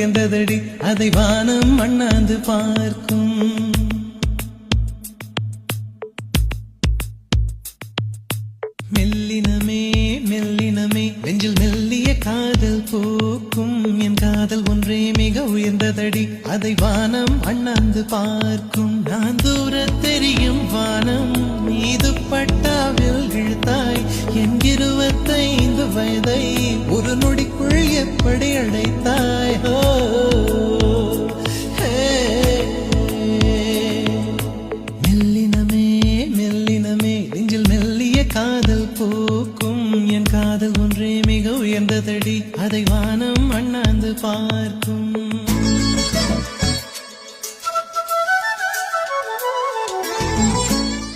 உயர்ந்ததடி அதை வானம் அண்ணாந்து பார்க்கும். மெல்லினமே மெல்லினமே நெஞ்சில் மெல்லிய காதல் பூக்கும். என் காதல் ஒன்றே மிக உயர்ந்ததடி அதை வானம் அண்ணாந்து பார்க்கும். நான் தூர தெரியும் வானம் மீது பட்டாவில் இழுத்தாய். என் 25 வயதை ஒரு நொடிக்குள் எப்படி அடைத்தாய்? மெல்லினமே மெல்லினமே நெஞ்சில் மெல்லிய காதல் பூக்கும். என் காதல் ஒன்றே மிக உயர்ந்ததடி அதை வானம் அண்ணாந்து பார்க்கும்.